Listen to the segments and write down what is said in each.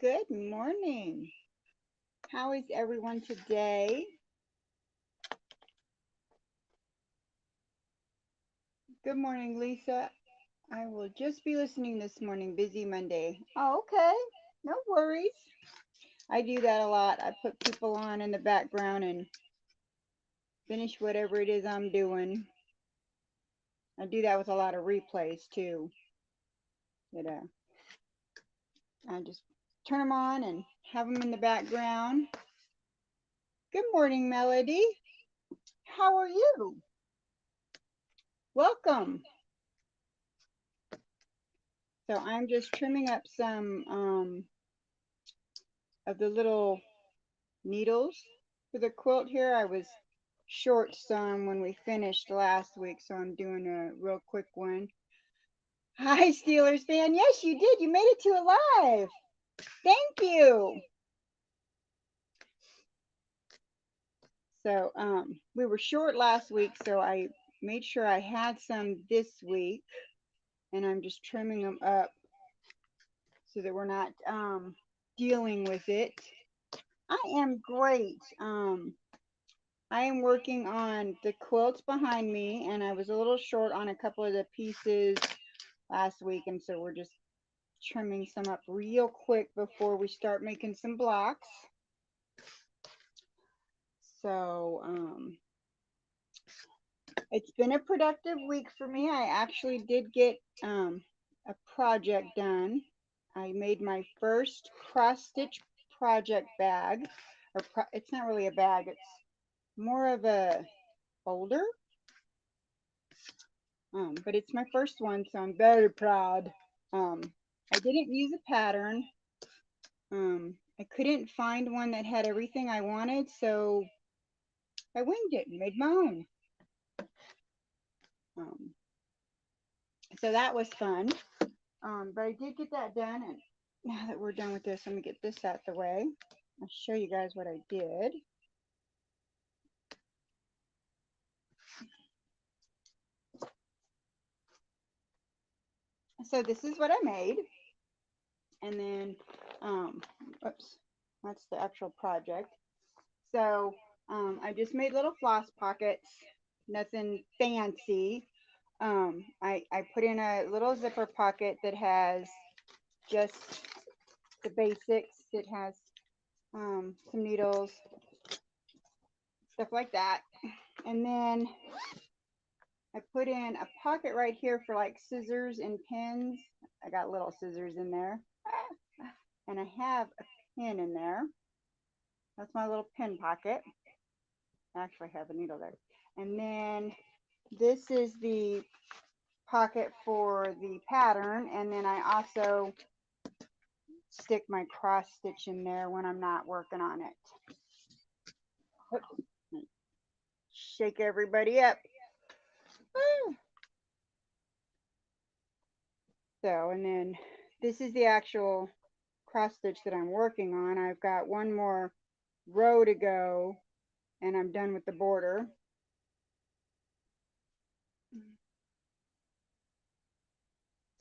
Good morning. How is everyone today? Good morning, Lisa. I will just be listening this morning. Busy Monday. Oh, okay. No worries. I do that a lot. I put people on in the background and finish whatever it is I'm doing. I do that with a lot of replays too. You know, I just turn them on and have them in the background. Good morning, Melody. How are you? Welcome. So I'm just trimming up some of the little needles for the quilt here. I was short some when we finished last week, so I'm doing a real quick one. Hi, Steelers fan. Yes, you did. You made it to alive. Thank you. So we were short last week, so I made sure I had some this week, and I'm just trimming them up so that we're not dealing with it. I am great. I am working on the quilts behind me, and I was a little short on a couple of the pieces last week, and so we're just trimming some up real quick before we start making some blocks. So it's been a productive week for me. I actually did get a project done. I made my first cross stitch project bag, or it's not really a bag, it's more of a folder. But it's my first one, so I'm very proud. I didn't use a pattern. I couldn't find one that had everything I wanted, so I winged it and made my own. Um, so that was fun. But I did get that done, and now that we're done with this, let me get this out the way. I'll show you guys what I did. So this is what I made, and then, oops, that's the actual project. So I just made little floss pockets, nothing fancy. I put in a little zipper pocket that has just the basics. It has some needles, stuff like that. And then I put in a pocket right here for like scissors and pins. I got little scissors in there. And I have a pin in there. That's my little pin pocket. I actually have a needle there. And then this is the pocket for the pattern, and then I also stick my cross stitch in there when I'm not working on it. Shake everybody up. So, and then this is the actual cross stitch that I'm working on. I've got one more row to go and I'm done with the border.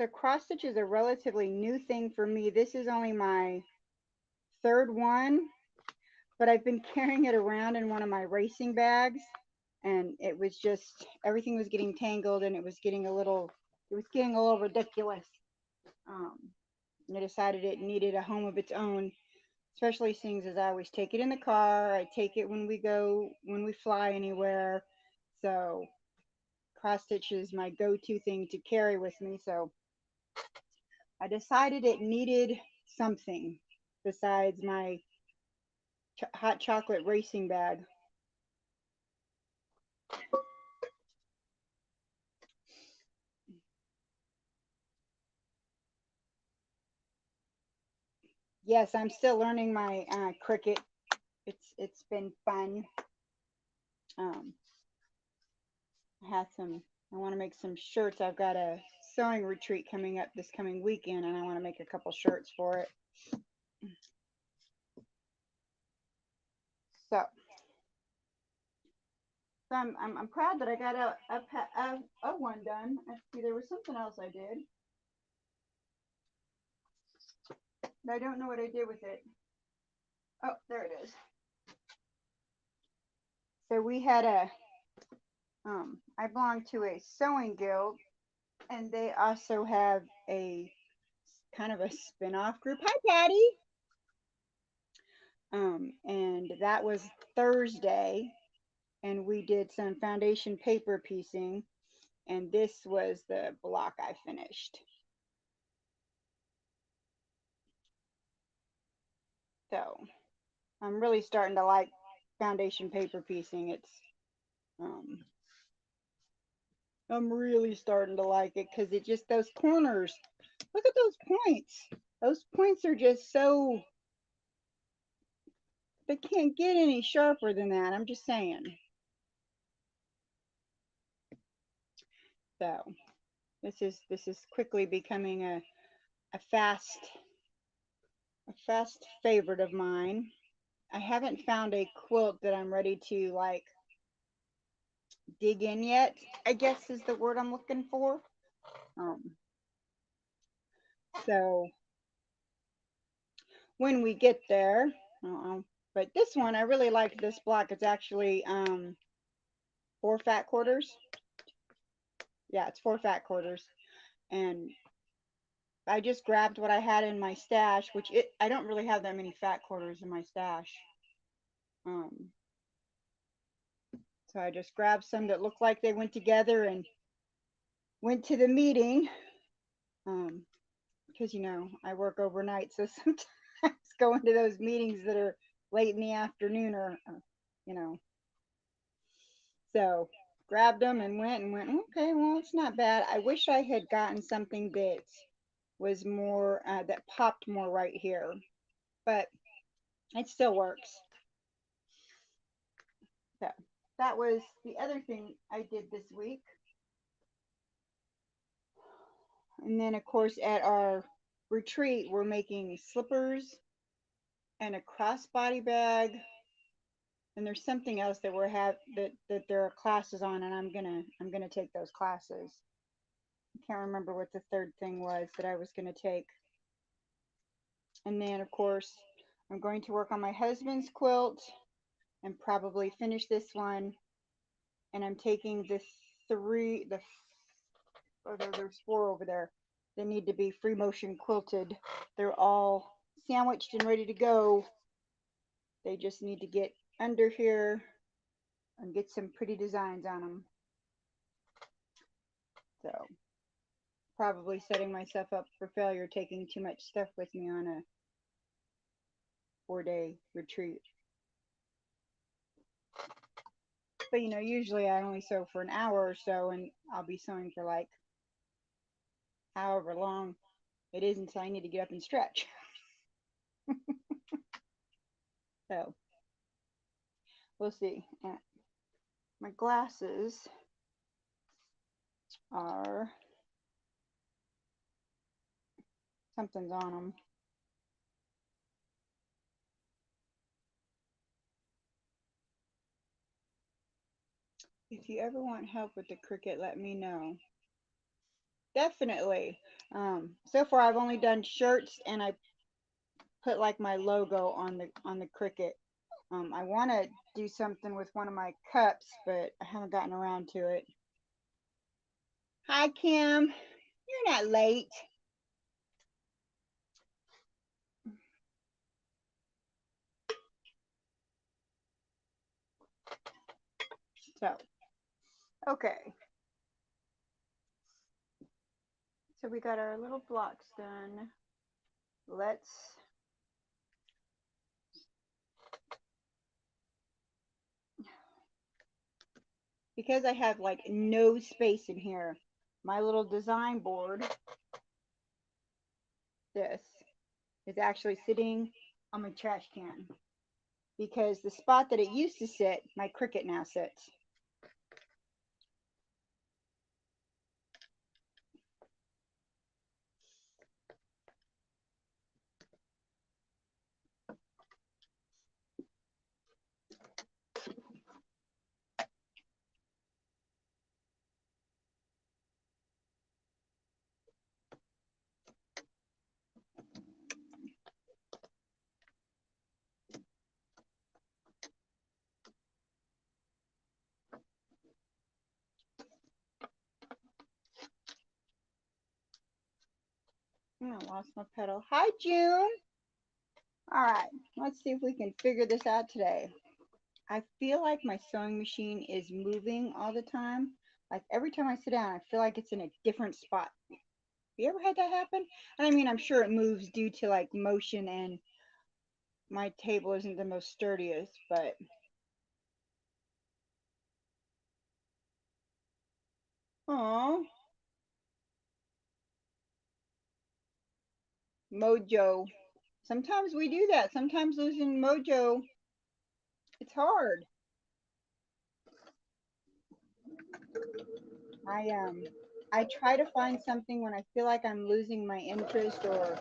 So cross stitch is a relatively new thing for me. This is only my third one, but I've been carrying it around in one of my racing bags, and it was just, everything was getting tangled, and it was getting a little ridiculous. I decided it needed a home of its own, especially things as I always take it in the car. I take it when we fly anywhere. So cross stitch is my go-to thing to carry with me. So I decided it needed something besides my hot chocolate racing bag. Yes, I'm still learning my Cricut. It's been fun. I had some. I want to make some shirts. I've got a sewing retreat coming up this coming weekend, and I want to make a couple shirts for it. So, I'm proud that I got a one done. Let's see, there was something else I did. I don't know what I did with it. Oh, there it is. So we had I belong to a sewing guild, and they also have a kind of a spin-off group. Hi, Patty. And that was Thursday, and we did some foundation paper piecing, and this was the block I finished. So I'm really starting to like foundation paper piecing. Um, I'm really starting to like it because it just, those corners, look at those points. Those points are just so, they can't get any sharper than that. I'm just saying. So this is quickly becoming a fast favorite of mine. I haven't found a quilt that I'm ready to like dig in yet, I guess is the word I'm looking for. Um, so when we get there, but this one, I really like this block. It's actually 4 fat quarters. Yeah, it's 4 fat quarters. And I just grabbed what I had in my stash, which I don't really have that many fat quarters in my stash. Um, so I just grabbed some that looked like they went together and went to the meeting. Because I work overnight, so sometimes going to those meetings that are late in the afternoon or you know so grabbed them and went, okay, well, it's not bad. I wish I had gotten something that was more that popped more right here, but it still works. So that was the other thing I did this week. And then of course at our retreat we're making slippers and a crossbody bag, and there's something else that that there are classes on, and I'm gonna take those classes. I can't remember what the third thing was that I was gonna take. And then of course I'm going to work on my husband's quilt and probably finish this one. And I'm taking there's 4 over there. They need to be free motion quilted. They're all sandwiched and ready to go. They just need to get under here and get some pretty designs on them. So probably setting myself up for failure taking too much stuff with me on a 4-day retreat. But usually I only sew for an hour or so, and I'll be sewing for like however long it is until I need to get up and stretch. So we'll see. And my glasses are, something's on them. If you ever want help with the Cricut, let me know. Definitely. So far I've only done shirts, and I put like my logo on the Cricut. I want to do something with one of my cups, but I haven't gotten around to it. Hi, Kim. You're not late. So, okay. So we got our little blocks done. Let's because I have like no space in here, my little design board, this, is actually sitting on my trash can, because the spot that it used to sit, my Cricut now sits. Oh, I lost my pedal. Hi, June. All right, let's see if we can figure this out today. I feel like my sewing machine is moving all the time. Like every time I sit down, I feel like it's in a different spot. Have you ever had that happen? And I mean, I'm sure it moves due to like motion, and my table isn't the most sturdiest, but oh, mojo. Sometimes we do that. Sometimes losing mojo, it's hard. I um I try to find something when I feel like I'm losing my interest, or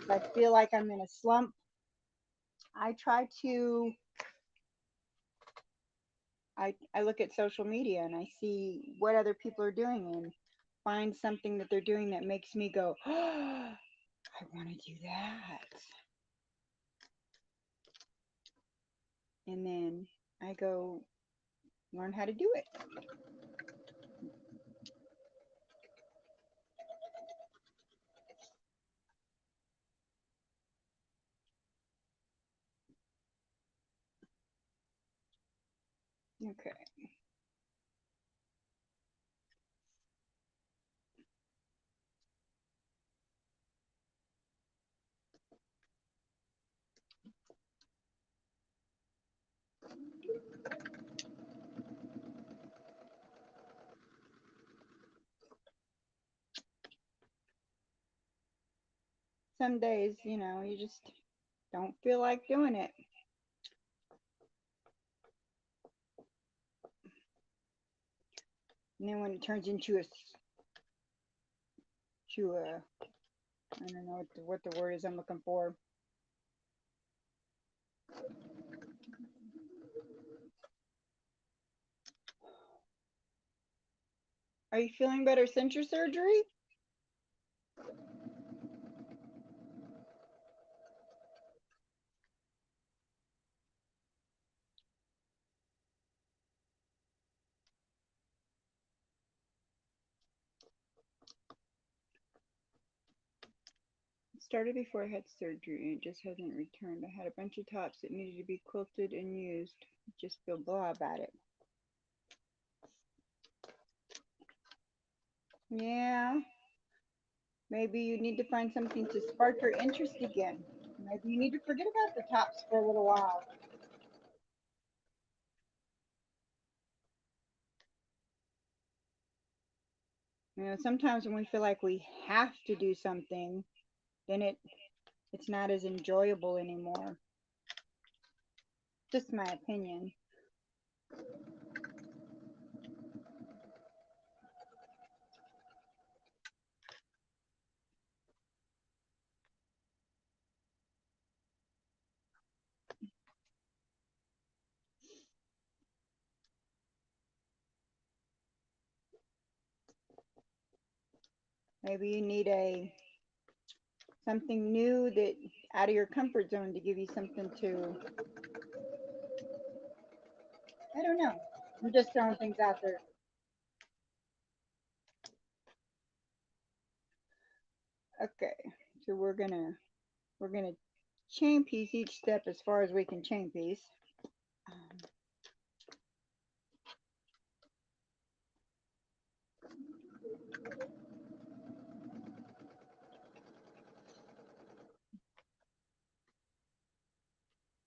if I feel like I'm in a slump. I try to I look at social media and I see what other people are doing and find something that they're doing that makes me go, oh, I want to do that. And then I go learn how to do it. Okay. Some days, you just don't feel like doing it. And then when it turns into to a I don't know what the word is I'm looking for. Are you feeling better since your surgery? It started before I had surgery and it just hasn't returned. I had a bunch of tops that needed to be quilted and used. Just feel blah about it. Yeah, maybe you need to find something to spark your interest again. Maybe you need to forget about the tops for a little while. Sometimes when we feel like we have to do something, then it's not as enjoyable anymore. Just my opinion. Maybe you need a something new that out of your comfort zone to give you something to. I don't know. I'm just throwing things out there. Okay, so we're gonna chain piece each step as far as we can chain piece. Um,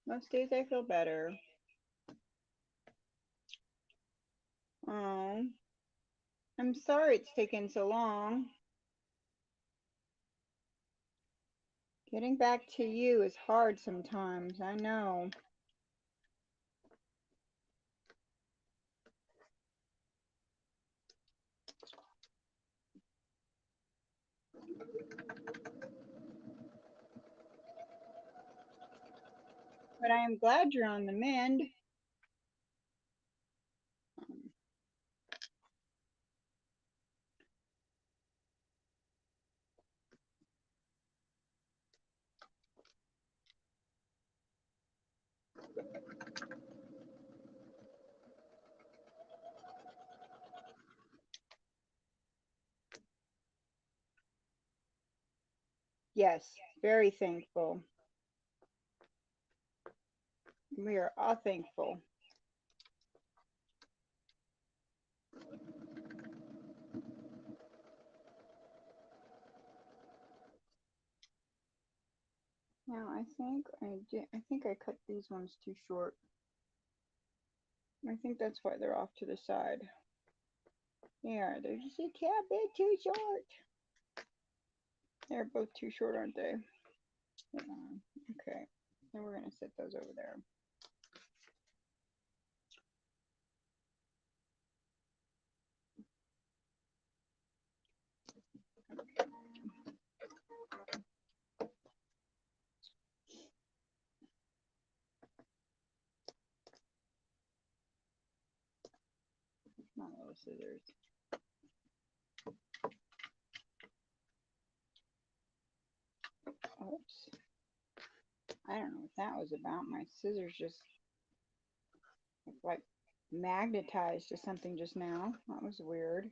Most days I feel better. Oh, I'm sorry it's taken so long. Getting back to you is hard sometimes, I know. But I am glad you're on the mend. Yes, very thankful. We are all thankful. Now I think I cut these ones too short. I think that's why they're off to the side. Yeah, they're just a tad bit too short. They're both too short, aren't they? Yeah. Okay. Then we're gonna set those over there. Not little scissors. Oops. I don't know what that was about. My scissors just like magnetized to something just now. That was weird.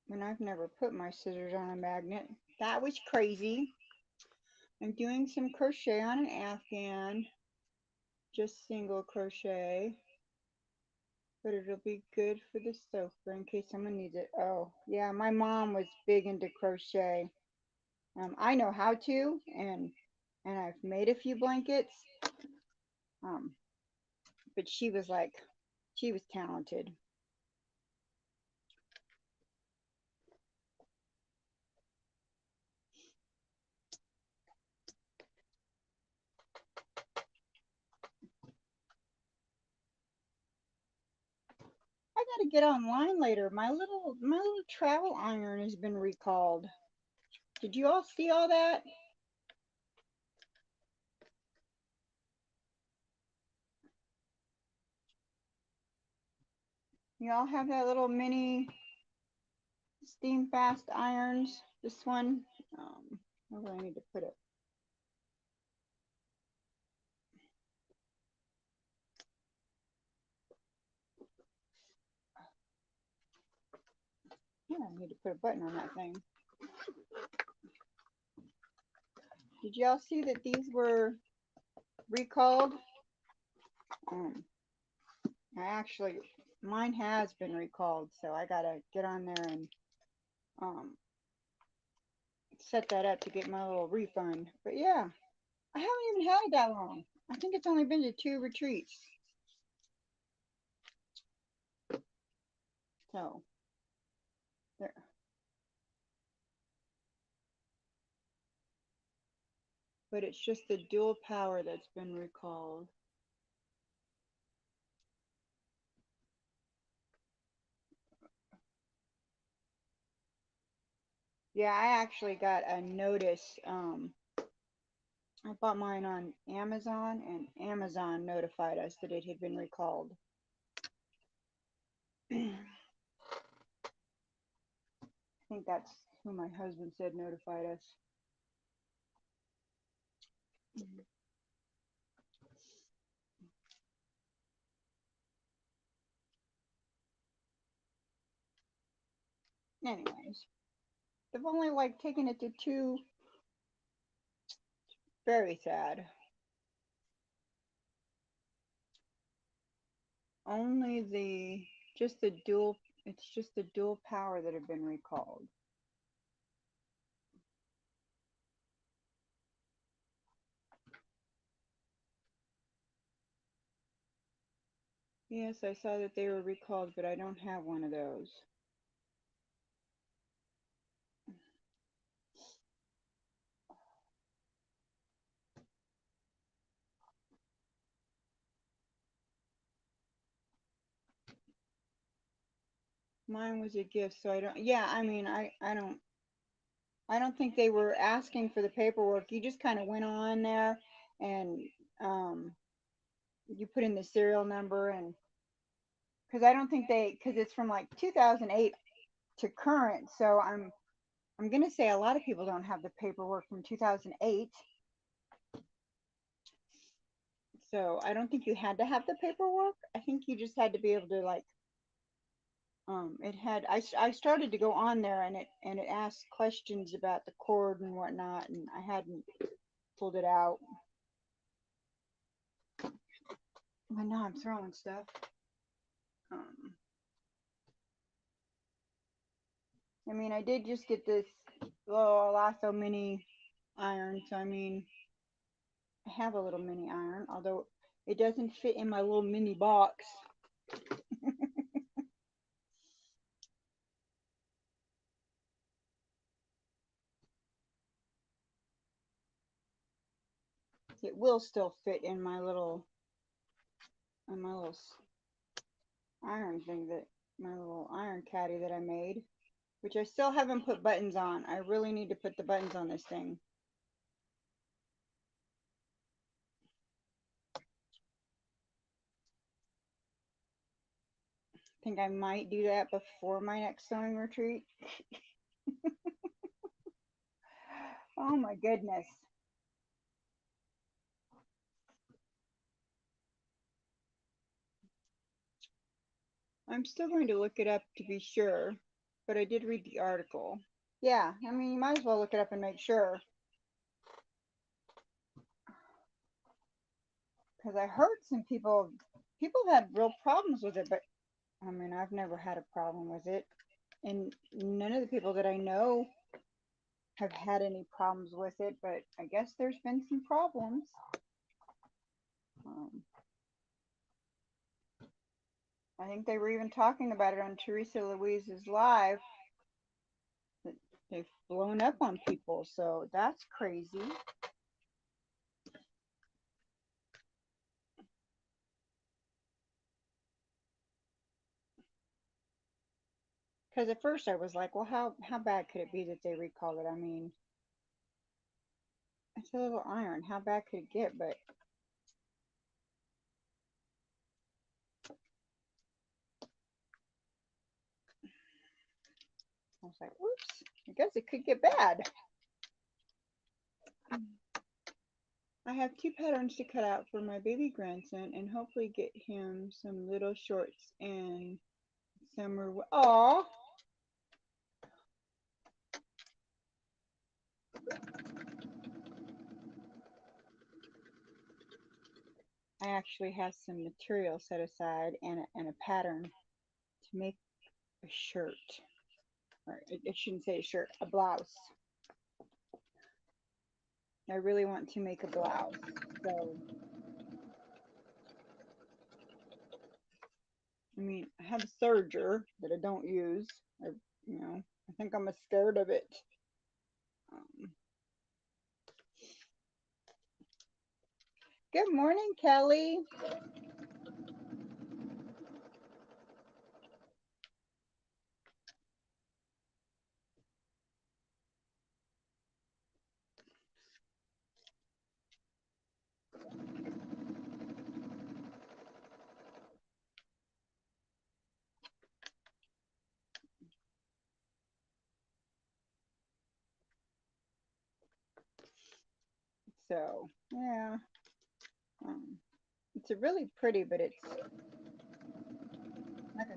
And I've never put my scissors on a magnet. That was crazy. I'm doing some crochet on an Afghan. Just single crochet. But it'll be good for the sofa in case someone needs it. Oh, yeah, my mom was big into crochet. I know how to, and I've made a few blankets. Um, but she was talented. I gotta get online later. My little travel iron has been recalled. Did you all see all that? You all have that little mini steam fast irons. This one, where do I need to put it? Yeah, I need to put a button on that thing. Did y'all see that these were recalled? Um, mine has been recalled, so I gotta get on there and um, set that up to get my little refund. But yeah, I haven't even had it that long. I think it's only been to 2 retreats. So there. But it's just the dual power that's been recalled. Yeah, I actually got a notice. I bought mine on Amazon, and Amazon notified us that it had been recalled. I think that's who my husband said notified us. Anyways, they've only like taken it to 2. Very sad. Only just the dual, it's just the dual power that have been recalled. Yes, I saw that they were recalled, but I don't have one of those. Mine was a gift, so I don't, yeah, I mean, I don't think they were asking for the paperwork. You just kind of went on there and um, you put in the serial number, and because I don't think because it's from like 2008 to current, so I'm gonna say a lot of people don't have the paperwork from 2008. So I don't think you had to have the paperwork. I think you just had to be able to like It had I started to go on there, and it asked questions about the cord and whatnot, and I hadn't pulled it out. I know I'm throwing stuff. I mean, I did just get this little lasso mini iron, so I mean, I have a little mini iron, although it doesn't fit in my little mini box. It will still fit in my little iron thing, that my little iron caddy that I made, which I still haven't put buttons on. I really need to put the buttons on this thing. I think I might do that before my next sewing retreat. Oh my goodness. I'm still going to look it up to be sure, but I did read the article. Yeah, I mean, you might as well look it up and make sure. Because I heard some people have had real problems with it, but I mean, I've never had a problem with it. And none of the people that I know have had any problems with it, but I guess there's been some problems. I think they were even talking about it on Teresa Louise's live. That they've blown up on people, so that's crazy. Because at first I was like, well, how bad could it be that they recalled it? I mean, it's a little iron. How bad could it get? But I was like, oops, I guess it could get bad. I have 2 patterns to cut out for my baby grandson and hopefully get him some little shorts and summer. Aw. I actually have some material set aside and a pattern to make a shirt. Or I shouldn't say a shirt, a blouse. I really want to make a blouse. So, I mean, I have a serger that I don't use. I, I think I'm scared of it. Good morning, Kelly. So, yeah. It's a really pretty, but it's like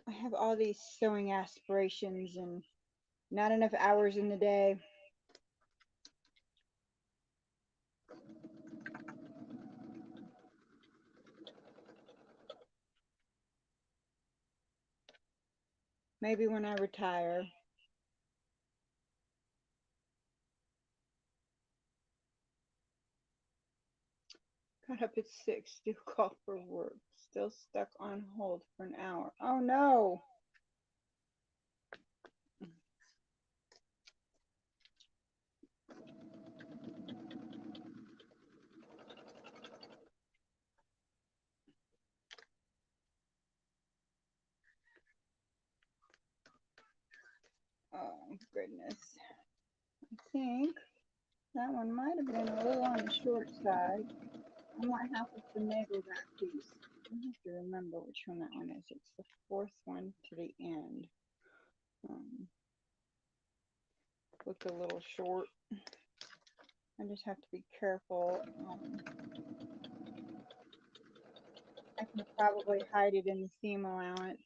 I have all these sewing aspirations and not enough hours in the day. Maybe when I retire. Got up at 6, still call for work. Still stuck on hold for an hour. Oh no. Oh goodness. I think that one might have been a little on the short side. I might have to finagle that piece. I have to remember which one that one is. It's the 4th one to the end. Look a little short. I just have to be careful. I can probably hide it in the seam allowance.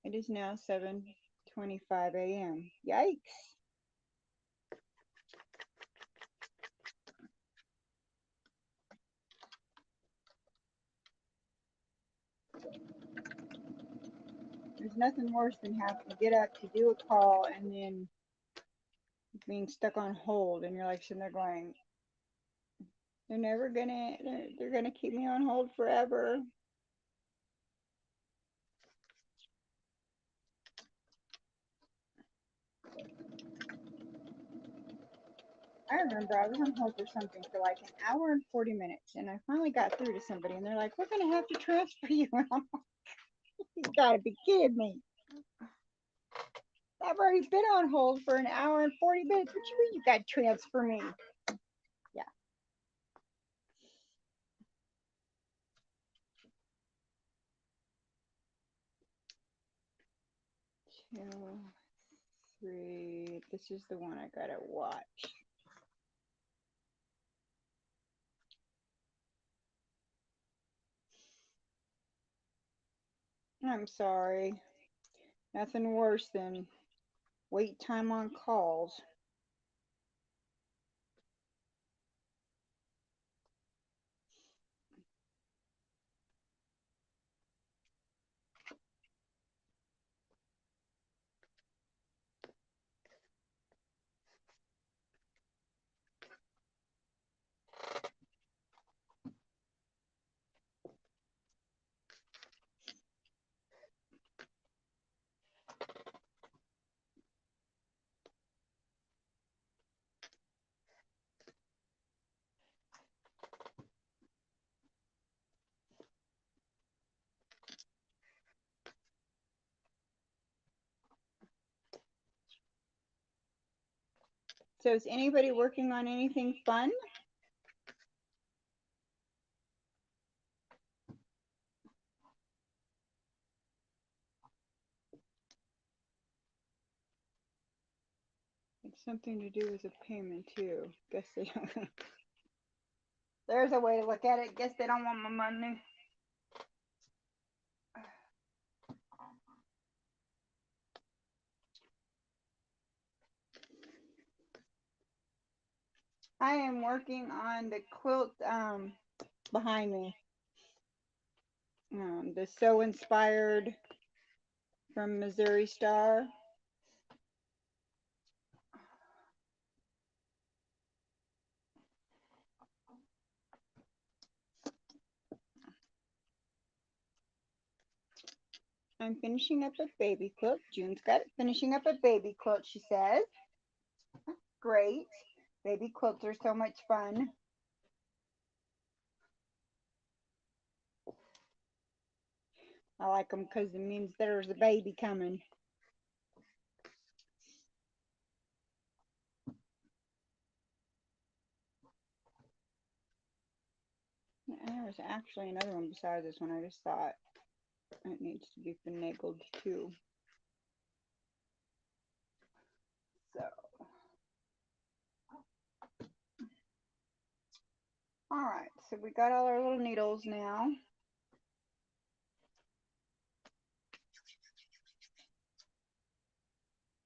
It is now 7:25 a.m. Yikes. There's nothing worse than having to get up to do a call and then being stuck on hold, and you're like sitting there going, they're gonna keep me on hold forever. I remember I was on hold for something for like an hour and 40 minutes, and I finally got through to somebody, and they're like, "We're gonna have to transfer you." And I'm like, "You gotta be kidding me! I've already been on hold for an hour and 40 minutes. What you mean you got to transfer me?" Yeah. 2, 3. This is the one I gotta watch. I'm sorry. Nothing worse than wait time on calls. So is anybody working on anything fun? It's something to do with a payment too. Guess they don't. There's a way to look at it. Guess they don't want my money. I am working on the quilt behind me. The So Inspired from Missouri Star. I'm finishing up a baby quilt. June's got it. Finishing up a baby quilt, she says. Great. Baby quilts are so much fun. I like them because it means there's a baby coming. There was actually another one besides this one. I just thought it needs to be finagled too. So, all right. So we got all our little needles now.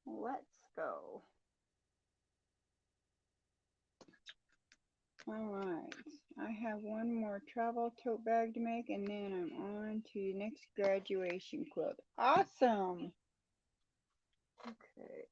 Let's go. All right. I have one more travel tote bag to make, and then I'm on to the next graduation quilt. Awesome. Okay.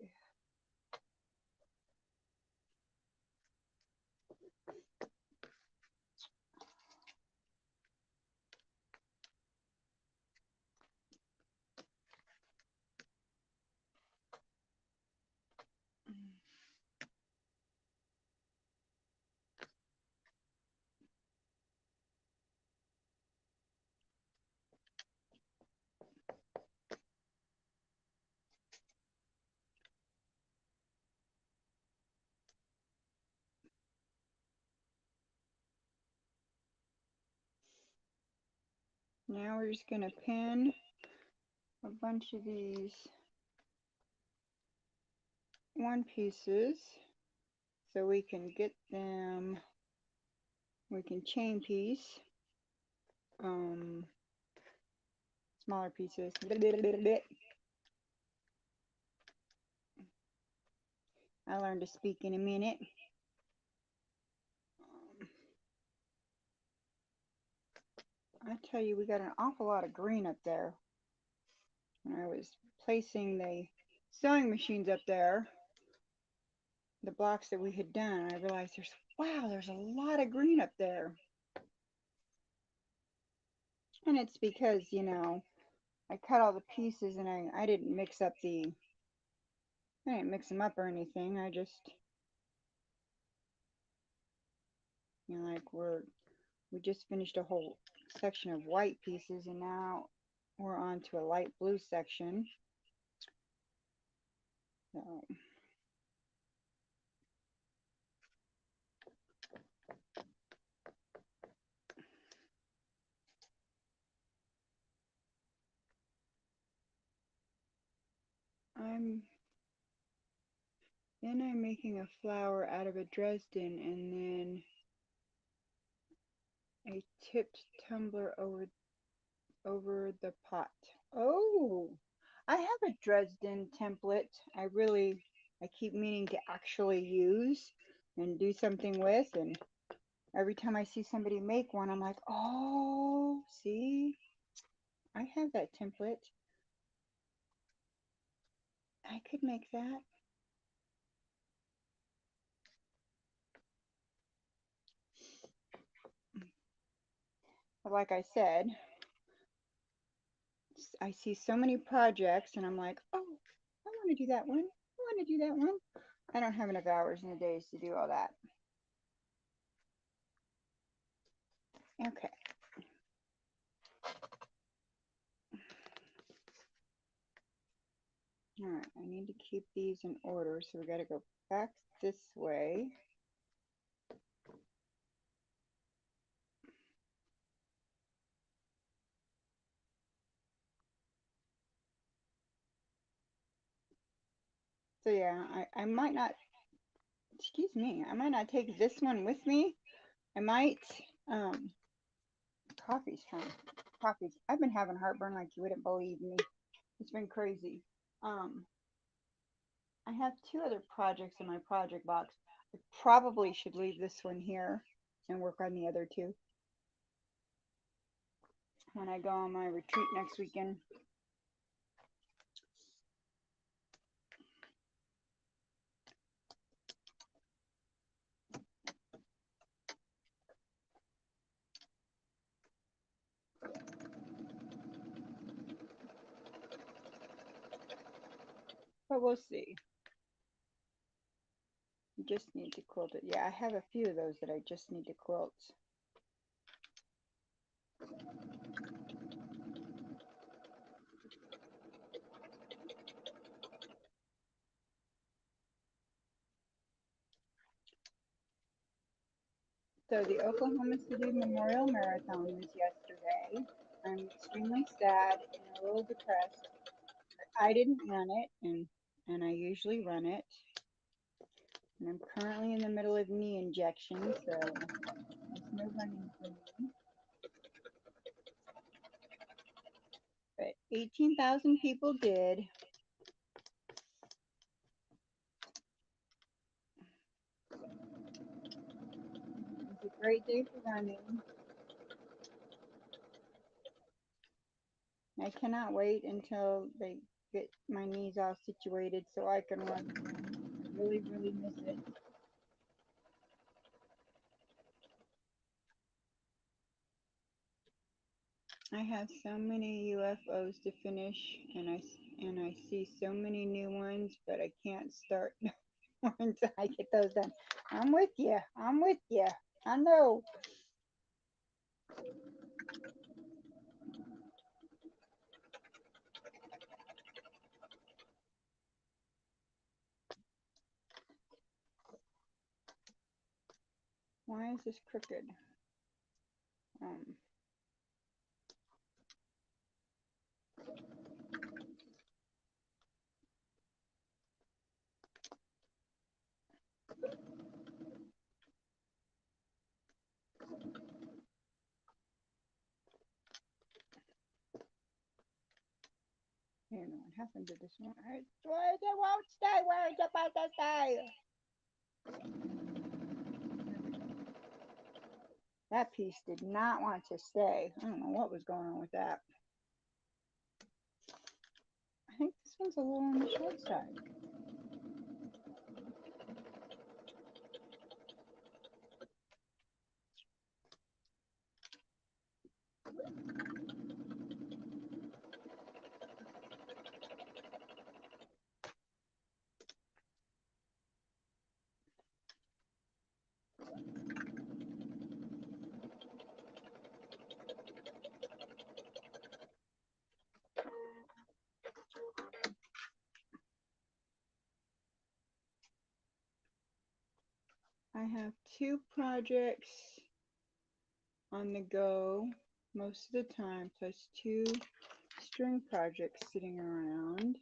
Now we're just going to pin a bunch of these one pieces so we can get them, we can chain piece smaller pieces. I learned to speak in a minute. I tell you, we got an awful lot of green up there. When I was placing the sewing machines up there, the blocks that we had done, I realized there's a lot of green up there. And it's because, you know, I cut all the pieces and I didn't mix up I didn't mix them up or anything. I just, you know, like we just finished a whole section of white pieces and now we're on to a light blue section. So I'm making a flower out of a Dresden and then a tipped tumbler over the pot. Oh, I have a Dresden template. I keep meaning to actually use and do something with, and every time I see somebody make one, I'm like, oh, see, I have that template. I could make that. But like I said, I see so many projects and I'm like, oh, I want to do that one. I want to do that one. I don't have enough hours in the days to do all that. Okay. All right, I need to keep these in order, so we got to go back this way. So yeah, I might not, excuse me, I might not take this one with me. I might, coffee's trying, coffee's, I've been having heartburn like you wouldn't believe me. It's been crazy. I have two other projects in my project box. I probably should leave this one here and work on the other two when I go on my retreat next weekend. But we'll see. You just need to quilt it. Yeah, I have a few of those that I just need to quilt. So the Oklahoma City Memorial Marathon was yesterday. I'm extremely sad and a little depressed. I didn't run it, and I usually run it. And I'm currently in the middle of knee injection, so there's no running for me. But 18,000 people did. It was a great day for running. I cannot wait until they get my knees all situated so I can run. I really, really miss it. I have so many UFOs to finish, and I see so many new ones, but I can't start until I get those done. I'm with you. I'm with you. I know. Why is this crooked? Um, don't know what happened to this one. It won't stay where it's supposed to stay. That piece did not want to stay. I don't know what was going on with that. I think this one's a little on the short side. I have 2 projects on the go most of the time, plus 2 string projects sitting around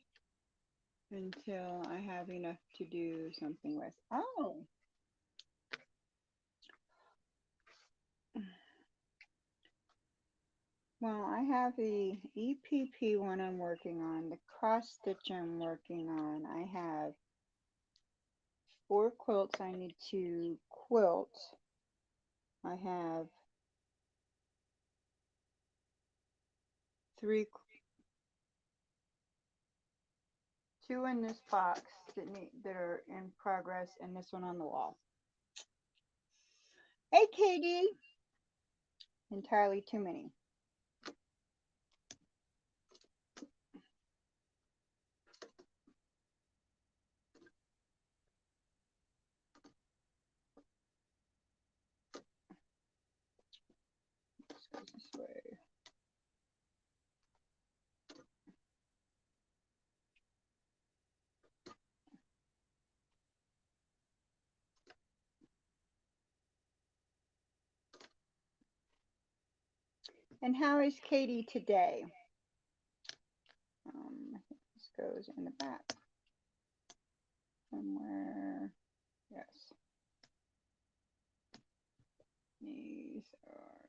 until I have enough to do something with. Oh! Well, I have the EPP one I'm working on, the cross stitch I'm working on. I have 4 quilts I need to quilt. I have 2 in this box that are in progress, and this one on the wall. Hey, Katie! Entirely too many. Let's go this way. And how is Katie today? I think this goes in the back somewhere. Yes. These are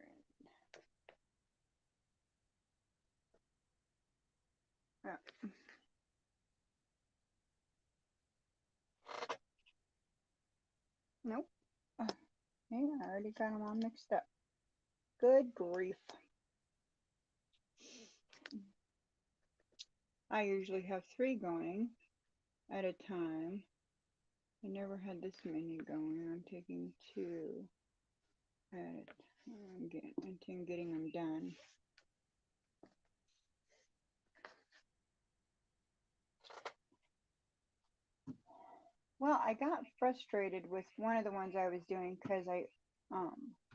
in. Oh. Nope. Okay, I already got them all mixed up. Good grief. I usually have 3 going at a time. I never had this many going. I'm taking 2 at a time until getting them done. Well, I got frustrated with one of the ones I was doing because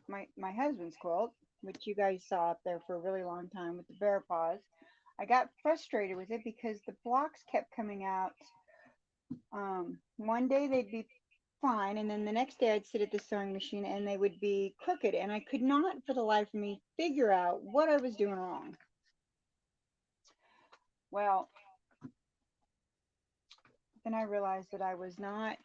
my husband's quilt, which you guys saw up there for a really long time with the bear paws. I got frustrated with it because the blocks kept coming out. One day they'd be fine, and then the next day I'd sit at the sewing machine and they would be crooked, and I could not for the life of me figure out what I was doing wrong. Well, then I realized that I was not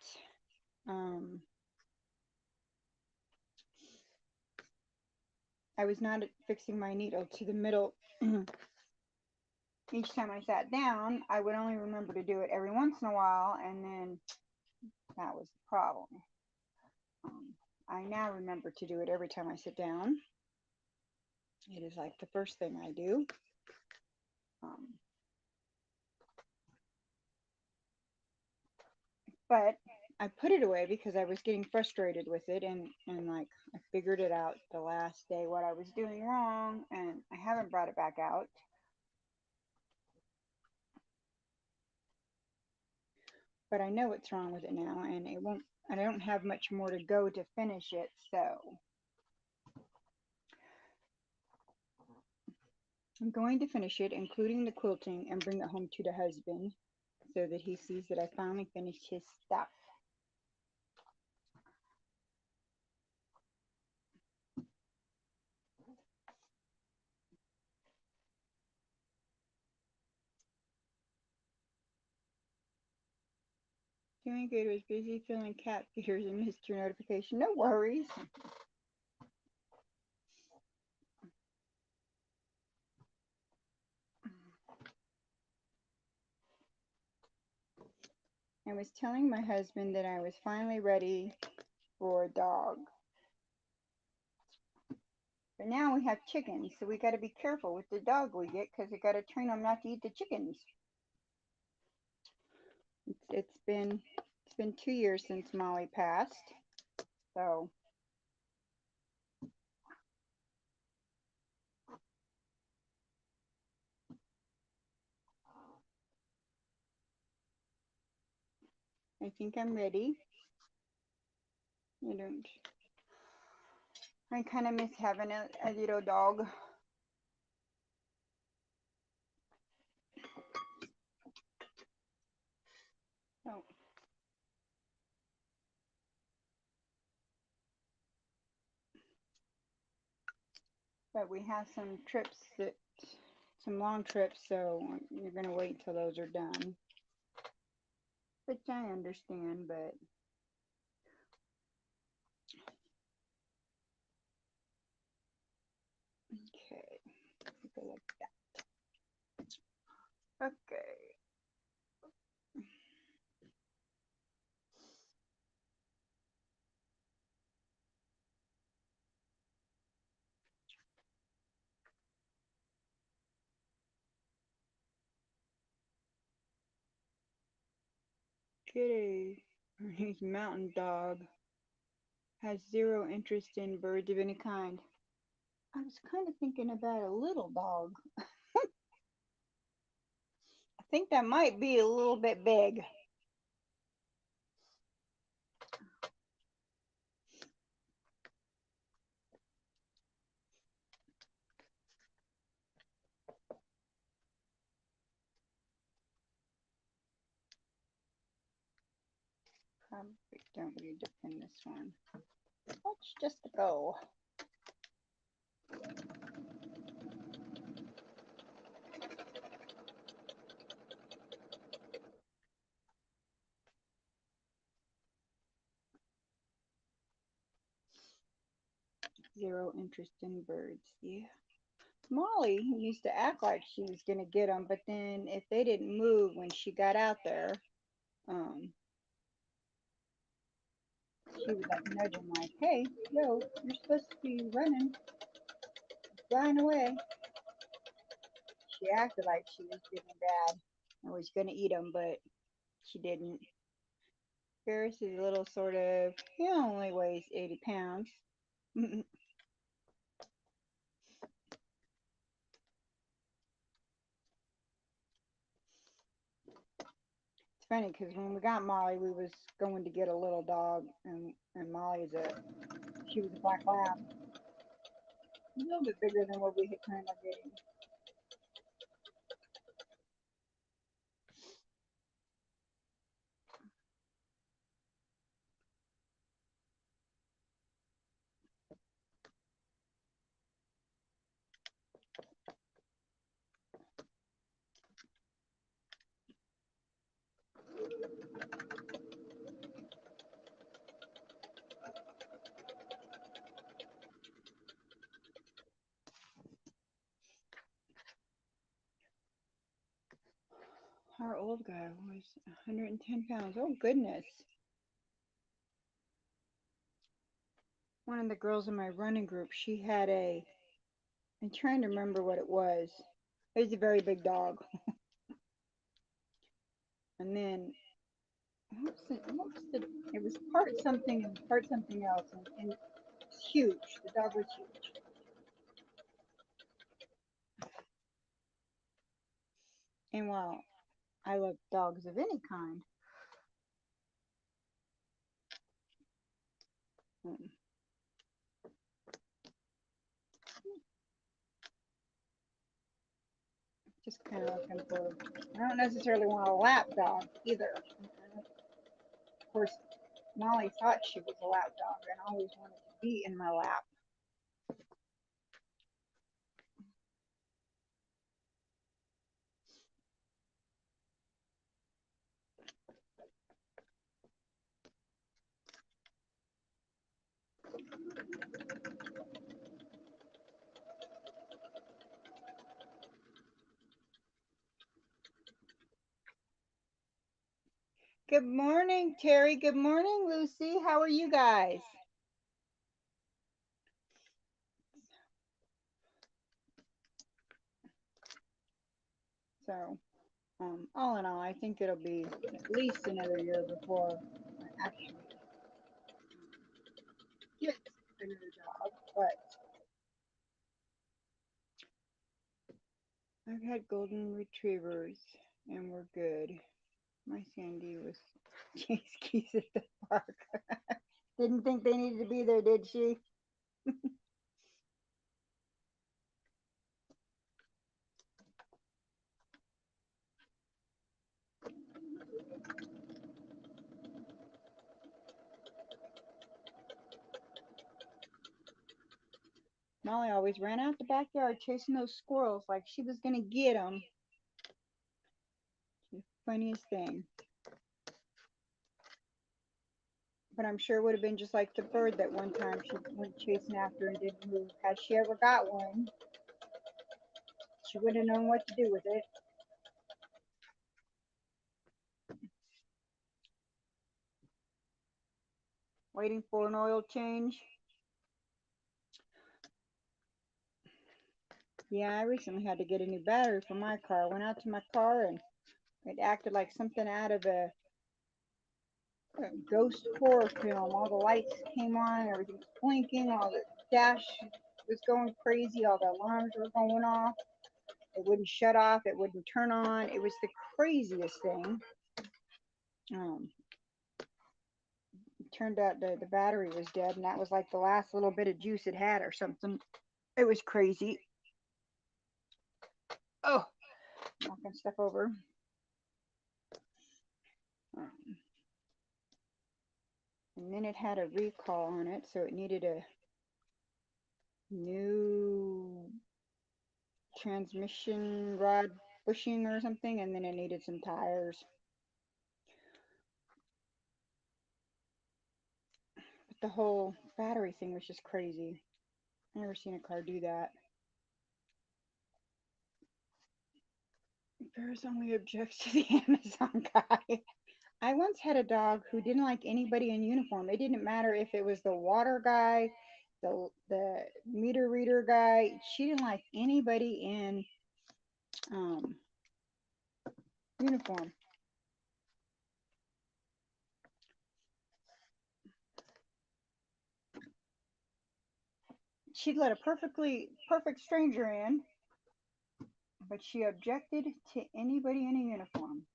fixing my needle to the middle. Each time I sat down, I would only remember to do it every once in a while, and then that was the problem. I now remember to do it every time I sit down. It is like the first thing I do. But I put it away because I was getting frustrated with it, and like I figured it out the last day what I was doing wrong, and I haven't brought it back out. But I know what's wrong with it now, and I don't have much more to go to finish it, so I'm going to finish it, including the quilting, and bring it home to the husband so that he sees that I finally finished his stuff. Doing good. Was busy filling cat feeders and missed your notification. No worries. I was telling my husband that I was finally ready for a dog. But now we have chickens, so we got to be careful with the dog we get because we got to train them not to eat the chickens. It's been 2 years since Molly passed, so I think I'm ready. I don't. I kind of miss having a little dog. So, but we have some long trips, so you're gonna wait until those are done. Which I understand, but okay. Go like that. Okay. Kitty, Bernie's mountain dog, has zero interest in birds of any kind. I was kind of thinking about a little dog. I think that might be a little bit big. Probably don't need to pin this one. Let's just go. Zero interest in birds. Yeah. Molly used to act like she was gonna get them, but then if they didn't move when she got out there, um, she would like nudge them like, "Hey, yo, you're supposed to be running, flying away." She acted like she was feeling bad and was gonna eat them, but she didn't. Ferris is a little sort of. He only weighs 80 pounds. It's funny because when we got Molly, we was going to get a little dog, and she was a black lab, a little bit bigger than what we had planned on getting. Our old guy was 110 pounds. Oh, goodness. One of the girls in my running group, she had I'm trying to remember what it was. It was a very big dog. And then, it was part something and part something else. And it's huge. The dog was huge. And while I love dogs of any kind, um, just kind of looking for, I don't necessarily want a lap dog either. Of course, Molly thought she was a lap dog and always wanted to be in my lap. Good morning, Terry. Good morning, Lucy. How are you guys? So, all in all, I think it'll be at least another year before I actually get another job. But I've had golden retrievers, and we're good. My Sandy was chase keys at the park. Didn't think they needed to be there, did she? Molly always ran out the backyard chasing those squirrels like she was gonna get them. The funniest thing. But I'm sure it would have been just like the bird that one time she went chasing after and didn't move. Had she ever got one, she wouldn't have known what to do with it. Waiting for an oil change. Yeah, I recently had to get a new battery for my car. I went out to my car and it acted like something out of a ghost horror film. All the lights came on, everything was blinking, all the dash was going crazy, all the alarms were going off. It wouldn't shut off, it wouldn't turn on. It was the craziest thing. Um, it turned out the battery was dead, and that was like the last little bit of juice it had or something. It was crazy. Oh, knocking stuff over. Um, and then it had a recall on it, so it needed a new transmission rod bushing or something, and then it needed some tires. But the whole battery thing was just crazy. I never seen a car do that. Paris only objects to the Amazon guy. I once had a dog who didn't like anybody in uniform. It didn't matter if it was the water guy, the meter reader guy. She didn't like anybody in um, uniform. She'd let a perfect stranger in, but she objected to anybody in a uniform.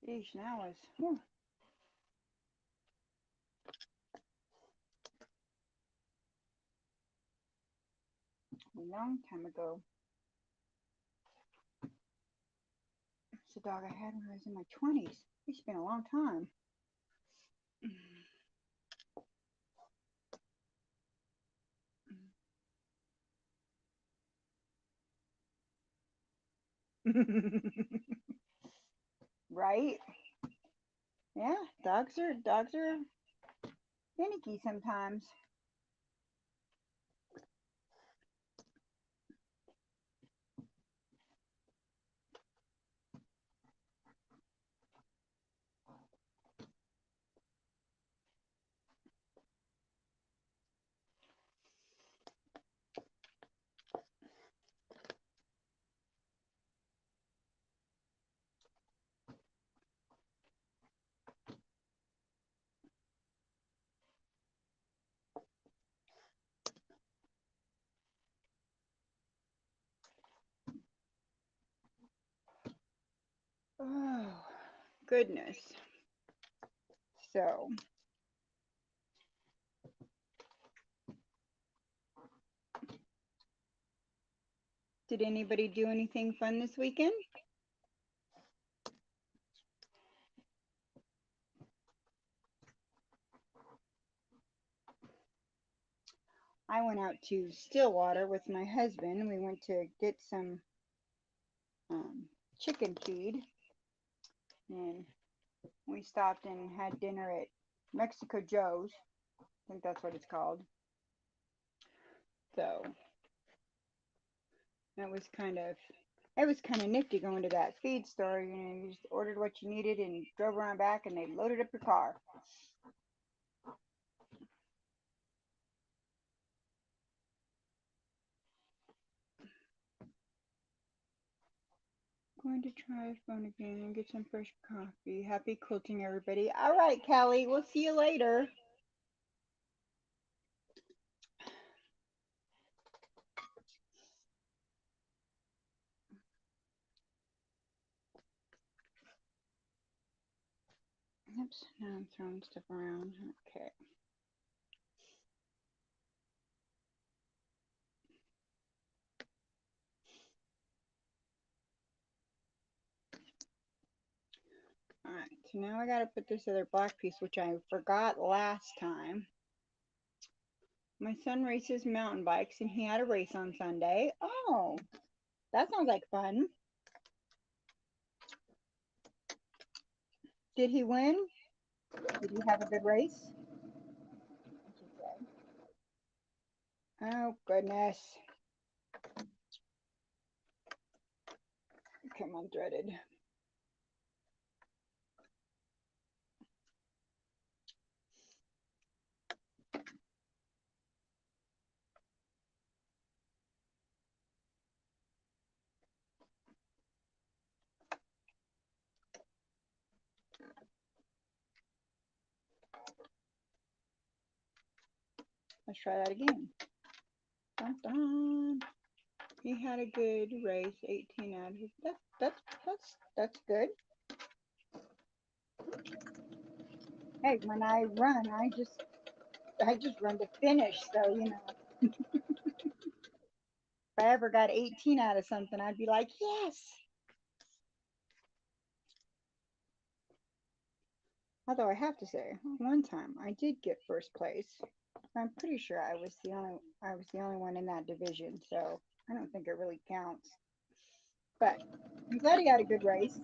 Eesh, now was a long time ago. It's a dog I had when I was in my 20s. It's been a long time. Right? Yeah, dogs are finicky sometimes. Oh, goodness. So, did anybody do anything fun this weekend? I went out to Stillwater with my husband. We went to get some chicken feed, and we stopped and had dinner at Mexico Joe's. I think that's what it's called. So that was kind of it was kind of nifty going to that feed store. You know, you just ordered what you needed and drove around back, and they loaded up your car. Going to try a phone again and get some fresh coffee. Happy quilting, everybody. All right, Kelly, we'll see you later. Oops, now I'm throwing stuff around. Okay. All right, so now I got to put this other black piece, which I forgot last time. My son races mountain bikes, and he had a race on Sunday. Oh, that sounds like fun. Did he win? Did he have a good race? Oh, goodness. Come on, threaded. Let's try that again. Dun, dun. He had a good race, 18 out of that's good. Hey, when I run, I just run to finish. So if I ever got 18 out of something, I'd be like, yes. Although I have to say, one time I did get first place. I'm pretty sure I was the only one in that division, so I don't think it really counts. But I'm glad he had a good race.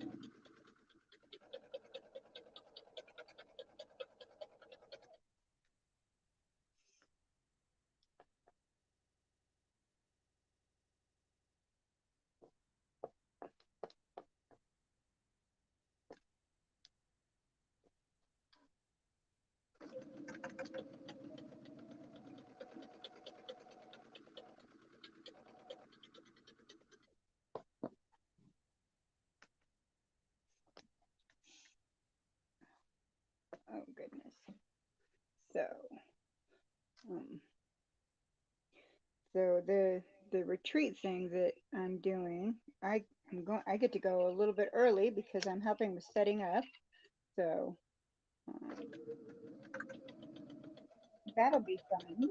Oh goodness. So, um, so the retreat thing that I'm doing, I get to go a little bit early because I'm helping with setting up. So um, that'll be fun.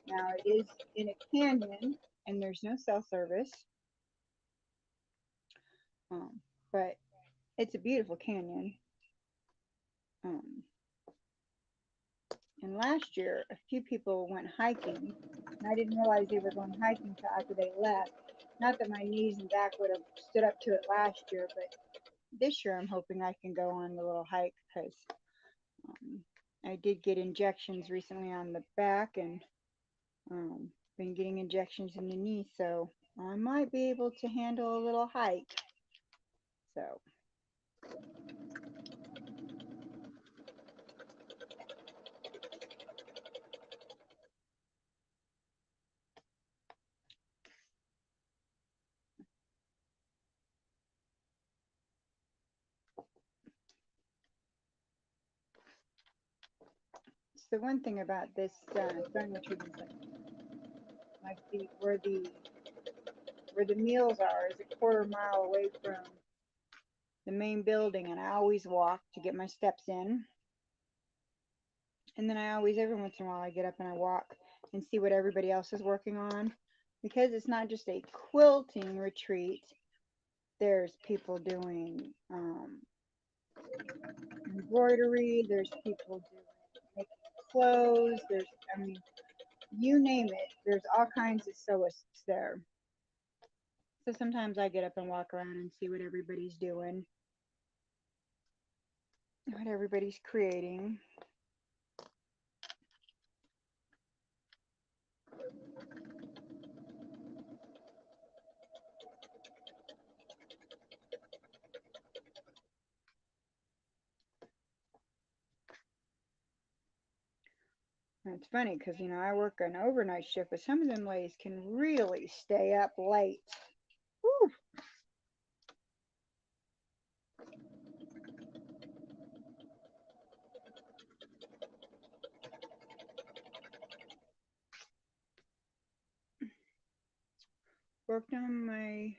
Now it is in a canyon and there's no cell service, um, but it's a beautiful canyon. Um, and last year, a few people went hiking, and I didn't realize they were going hiking until after they left. Not that my knees and back would have stood up to it last year, but this year I'm hoping I can go on the little hike because um, I did get injections recently on the back and been getting injections in the knee, so I might be able to handle a little hike. So it's the one thing about this furniture like where the meals are is a quarter mile away from the main building, and I always walk to get my steps in. And then I always, every once in a while, I get up and I walk and see what everybody else is working on. Because it's not just a quilting retreat, there's people doing embroidery, there's people doing making clothes, I mean, you name it, there's all kinds of sewists there. So sometimes I get up and walk around and see what everybody's doing, what everybody's creating. And it's funny because, you know, I work an overnight shift, but some of them ladies can really stay up late. Whew. Worked on my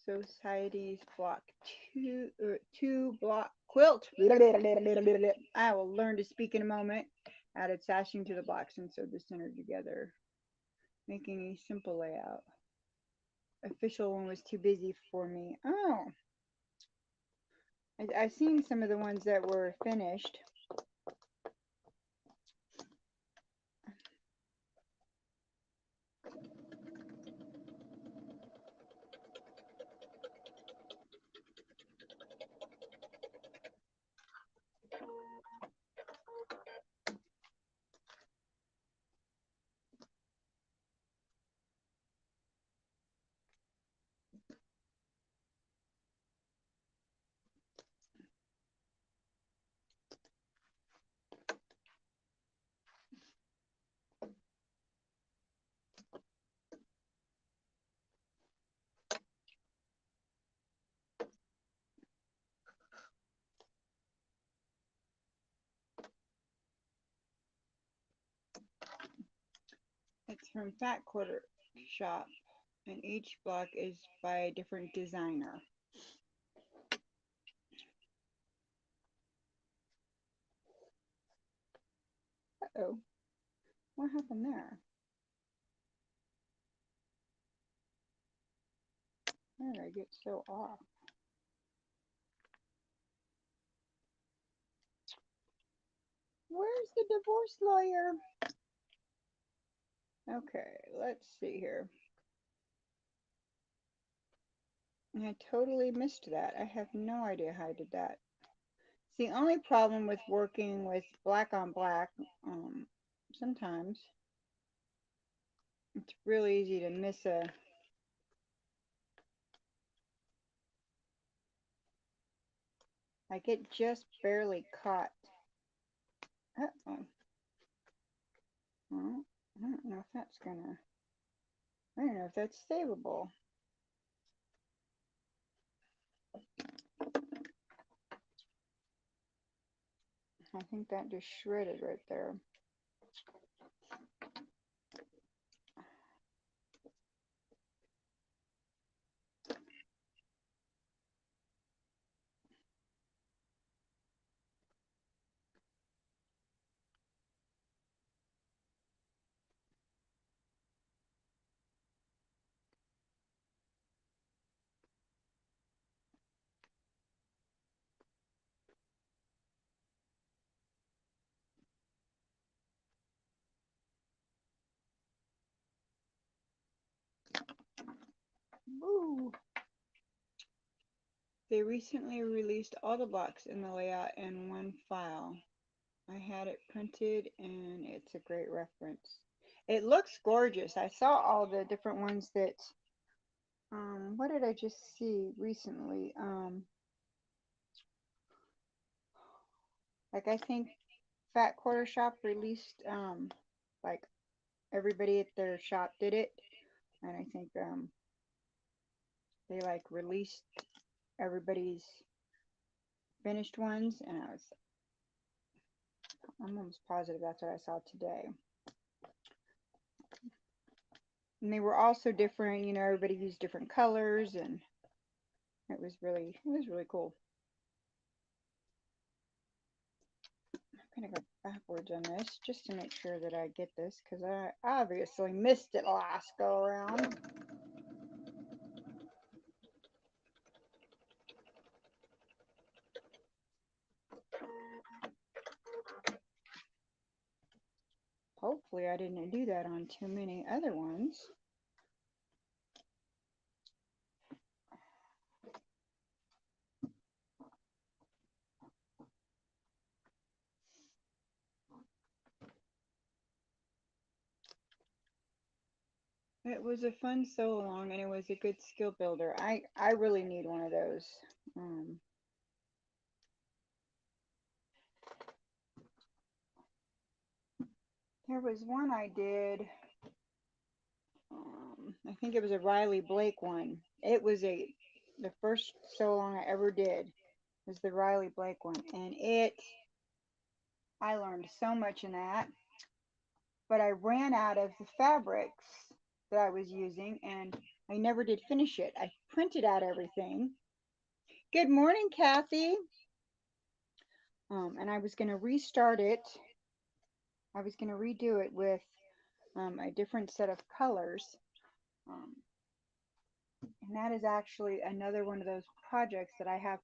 Society's block two block quilt. I will learn to speak in a moment. Added sashing to the blocks and sewed the center together, making a simple layout. Official one was too busy for me. Oh, I've seen some of the ones that were finished. It's from Fat Quarter Shop, and each block is by a different designer. Uh-oh, what happened there? How did I get so off? Where's the divorce lawyer? Okay, let's see here. I totally missed that. I have no idea how I did that. It's the only problem with working with black on black. Sometimes it's really easy to miss a. I get just barely caught. Uh-oh. Well, I don't know if that's gonna. I don't know if that's savable. I think that just shredded right there. Woo! They recently released all the blocks in the layout in one file. I had it printed and it's a great reference. It looks gorgeous. I saw all the different ones that what did I just see recently? Like I think Fat Quarter Shop released like everybody at their shop did it, and I think they like released everybody's finished ones, and I'm almost positive that's what I saw today. And they were also different, you know, everybody used different colors, and it was really cool. I'm gonna go backwards on this just to make sure that I get this, because I obviously missed it last go around. Hopefully I didn't do that on too many other ones. It was a fun sew along, and it was a good skill builder. I really need one of those. Um, there was one I did. I think it was a Riley Blake one. It was the first sew along I ever did was the Riley Blake one, and I learned so much in that. But I ran out of the fabrics that I was using, and I never did finish it. I printed out everything. Good morning, Kathy. And I was going to restart it. I was going to redo it with a different set of colors. Um, and that is actually another one of those projects that I have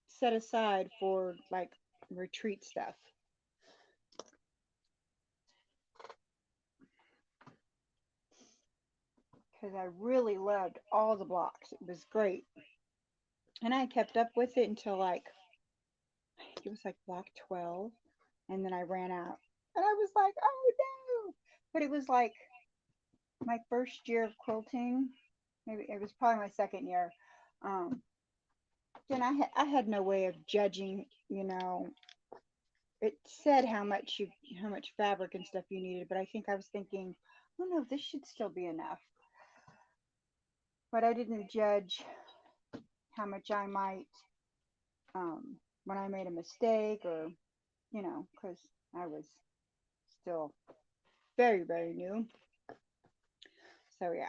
set aside for like retreat stuff. Because I really loved all the blocks. It was great. And I kept up with it until like, I think it was like block 12. And then I ran out. And I was like, oh no. But it was like my first year of quilting. Maybe it was probably my second year. Um, then I had no way of judging, you know. It said how much fabric and stuff you needed, but I think I was thinking, oh no, this should still be enough. But I didn't judge how much I might when I made a mistake, or because I was still very, very new. So yeah.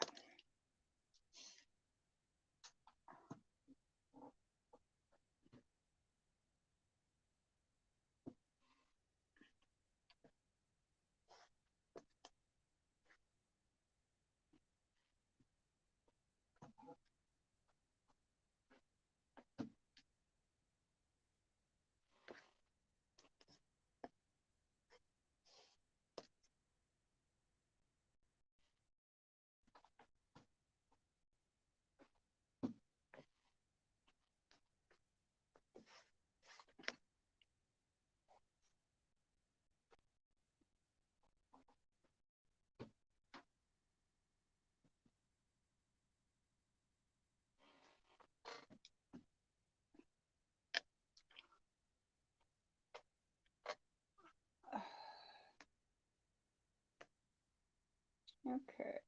Okay.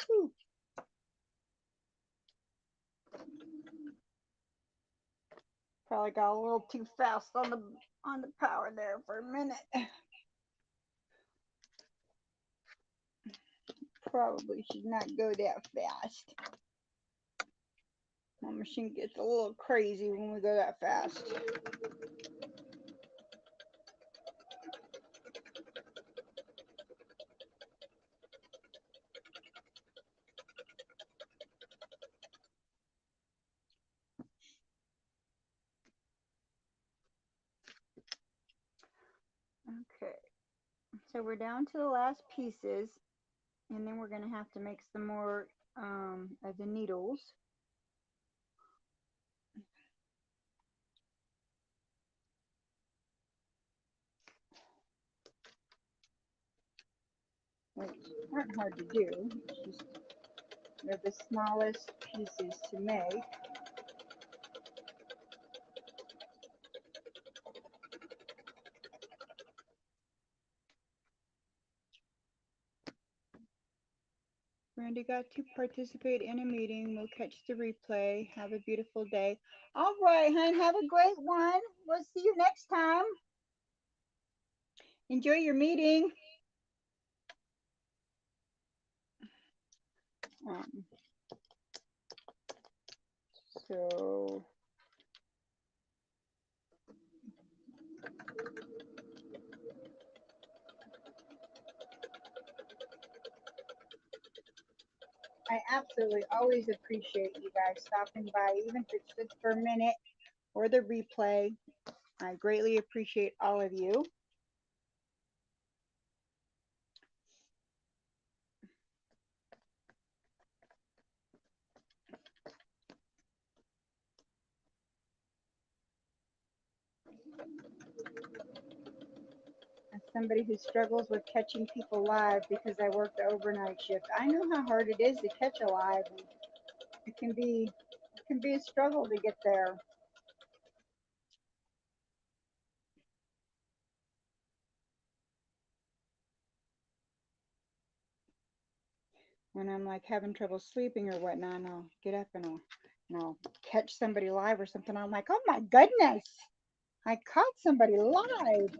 Whew. Probably got a little too fast on the power there for a minute. Probably should not go that fast. My machine gets a little crazy when we go that fast. Okay, so we're down to the last pieces, and then we're going to have to make some more of the needles. Which aren't hard to do. It's just they're the smallest pieces to make. Brandy got to participate in a meeting. We'll catch the replay. Have a beautiful day. All right, hon. Have a great one. We'll see you next time. Enjoy your meeting. Um, so I absolutely always appreciate you guys stopping by, even if it's just for a minute. or the replay. I greatly appreciate all of you. As somebody who struggles with catching people live because I work the overnight shift, I know how hard it is to catch a live. And it can be a struggle to get there. When I'm like having trouble sleeping or whatnot, and I'll get up and I'll catch somebody live or something. I'm like, oh my goodness, I caught somebody live.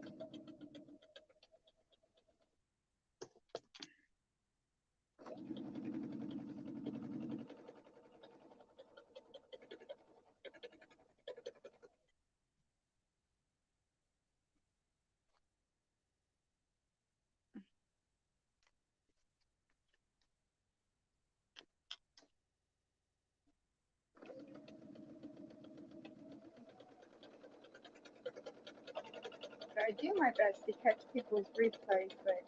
So I do my best to catch people's replays, but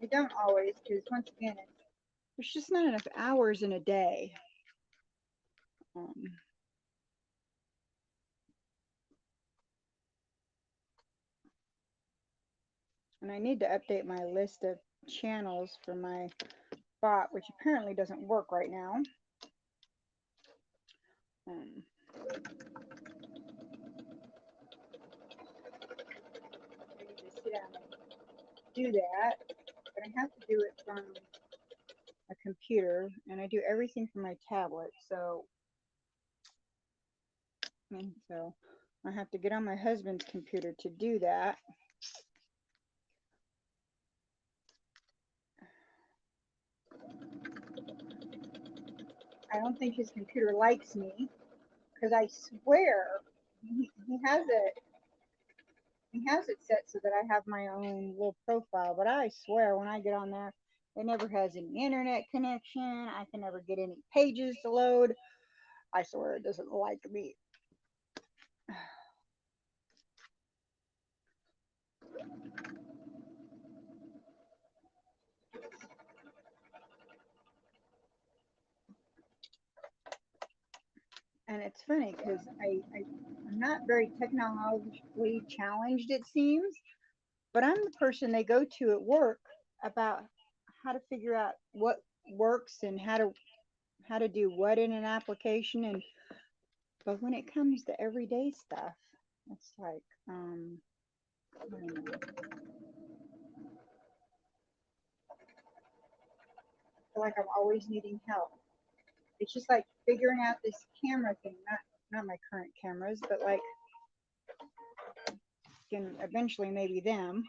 I don't always because once again, there's just not enough hours in a day. Um, and I need to update my list of channels for my bot, which apparently doesn't work right now. Um, I need to sit down and do that, but I have to do it from a computer, and I do everything from my tablet. So I have to get on my husband's computer to do that. I don't think his computer likes me because I swear he has it set so that I have my own little profile, but I swear when I get on there, it never has any internet connection. I can never get any pages to load. I swear it doesn't like me. And it's funny because I'm not very technologically challenged, it seems, but I'm the person they go to at work about how to figure out what works and how to do what in an application. And but when it comes to everyday stuff, it's like I don't know. I feel like I'm always needing help. It's just like figuring out this camera thing, not my current cameras, but like can eventually maybe them.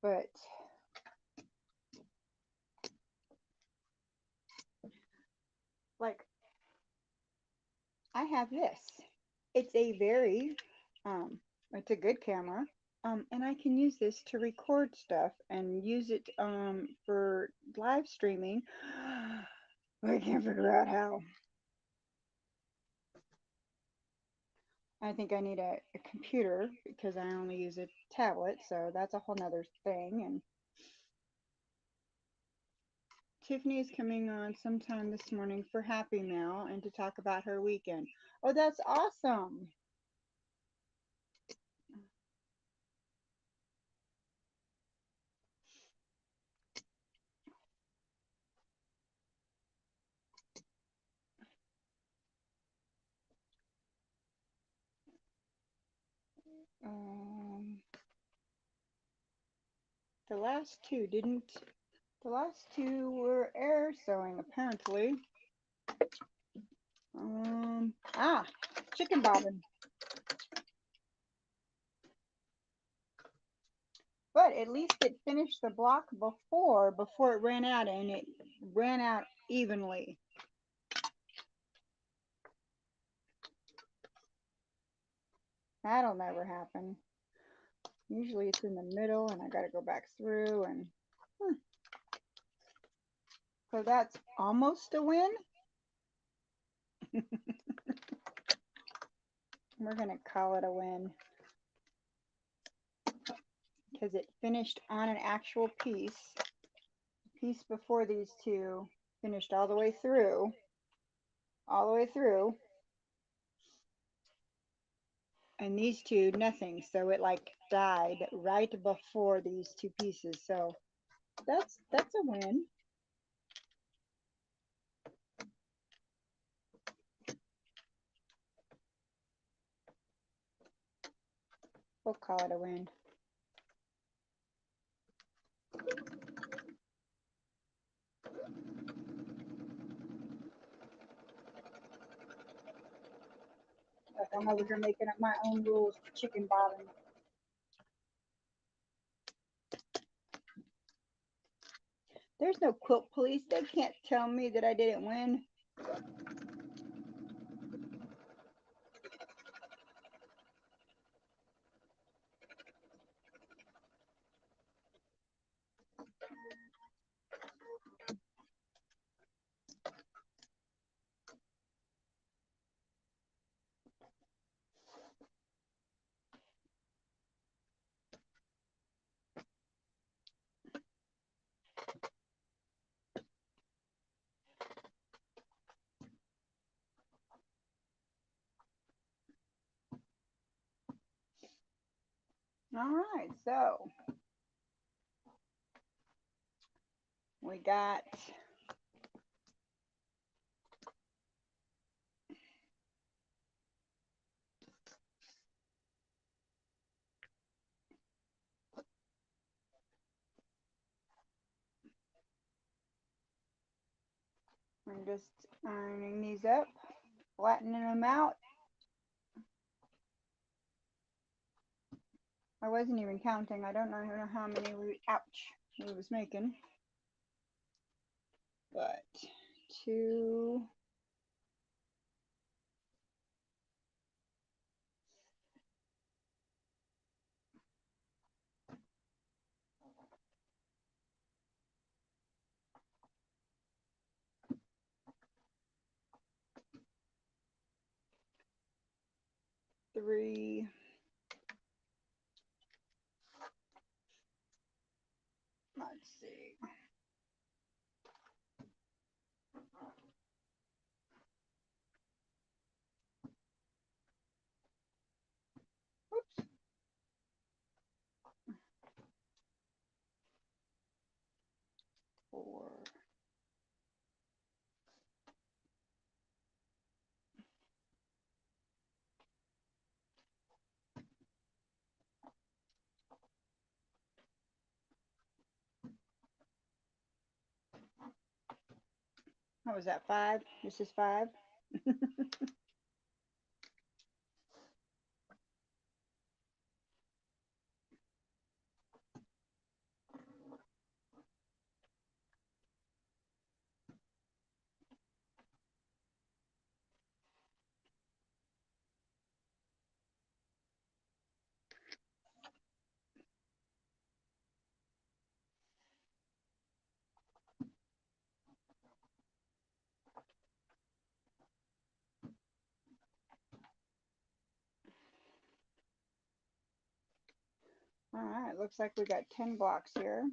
But like I have this. It's a very it's a good camera. And I can use this to record stuff and use it for live streaming. I can't figure out how. I think I need a computer because I only use a tablet, so that's a whole nother thing. And Tiffany is coming on sometime this morning for Happy Mail and to talk about her weekend. Oh, that's awesome. Um, the last two didn't. The last two were air sewing, apparently. Ah, chicken bobbin. But at least it finished the block before it ran out, and it ran out evenly. That'll never happen. Usually it's in the middle, and I got to go back through, and so that's almost a win. We're going to call it a win because it finished on an actual piece. The piece before these two finished all the way through. And these two, nothing. So it like died right before these two pieces. So that's a win. We'll call it a win. I'm over here making up my own rules for chicken bobbing. There's no quilt police. They can't tell me that I didn't win. All right, so we got I'm just ironing these up, flattening them out. I wasn't even counting. I don't know how many we was making. But 2, 3, let's see. Oops. 4. What was that, 5? This is 5. All right, looks like we got 10 blocks here.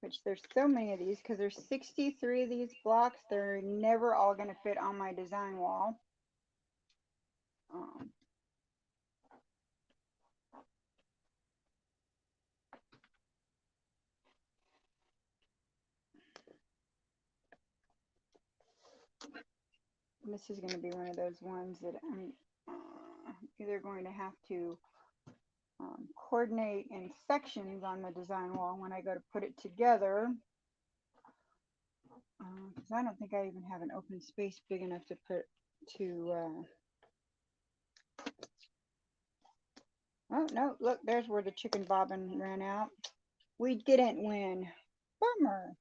Which there's so many of these because there's 63 of these blocks. They're never all going to fit on my design wall. This is going to be one of those ones that I'm either going to have to coordinate in sections on the design wall when I go to put it together. Because I don't think I even have an open space big enough to put oh no, look, there's where the chicken bobbin ran out. We didn't win. Bummer.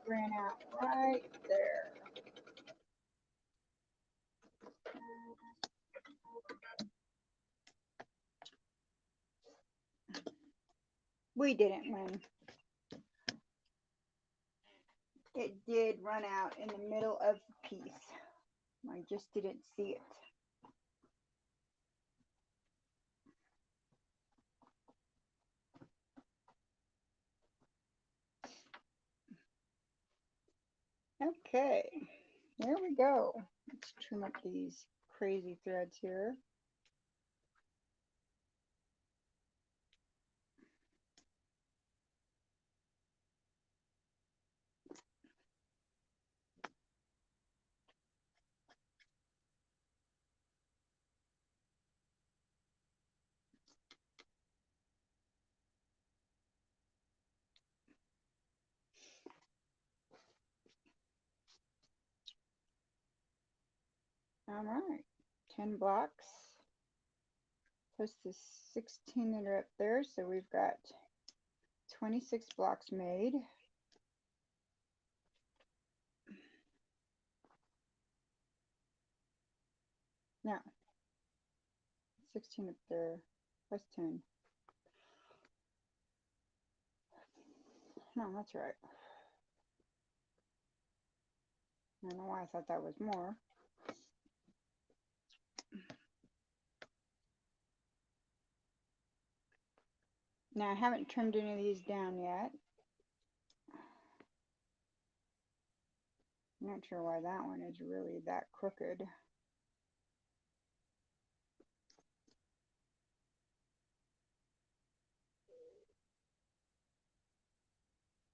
ran out right there. We didn't win. It did run out in the middle of the piece. I just didn't see it. Okay, there we go. Let's trim up these crazy threads here. All right, 10 blocks plus the 16 that are up there. So we've got 26 blocks made. Now, 16 up there plus 10. No, that's right. I don't know why I thought that was more. Now, I haven't trimmed any of these down yet. I'm not sure why that one is really that crooked.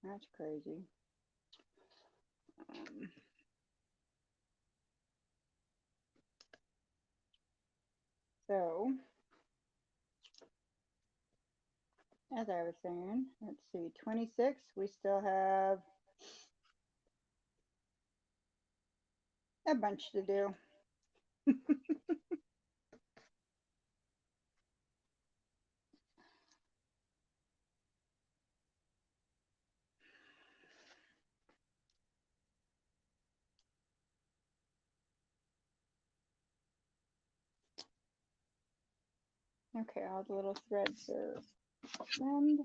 That's crazy. So, as I was saying, let's see, 26, we still have a bunch to do. Okay, all the little threads are trimmed.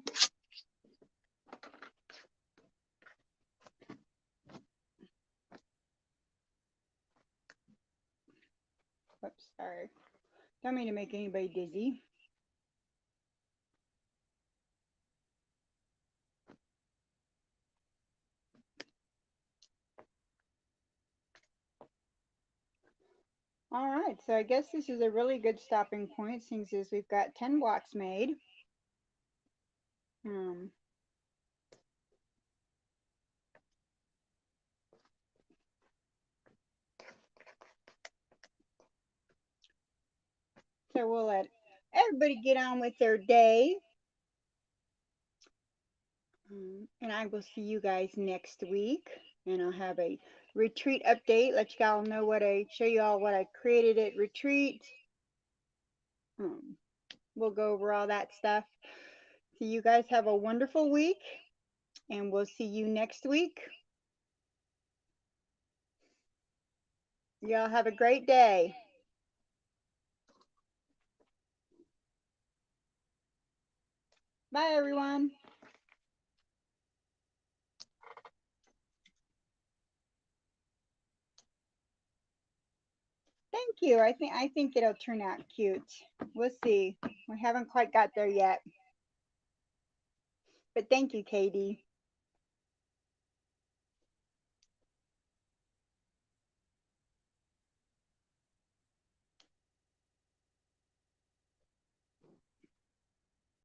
Whoops, sorry. Don't mean to make anybody dizzy. All right, so I guess this is a really good stopping point since we've got 10 blocks made. So we'll let everybody get on with their day. And I will see you guys next week. And I'll have a retreat update. Let you all know show you all what I created at retreat. We'll go over all that stuff. So you guys have a wonderful week. And we'll see you next week. Y'all have a great day. Bye, everyone. Thank you. I think it'll turn out cute. We'll see. We haven't quite got there yet. But thank you, Katie.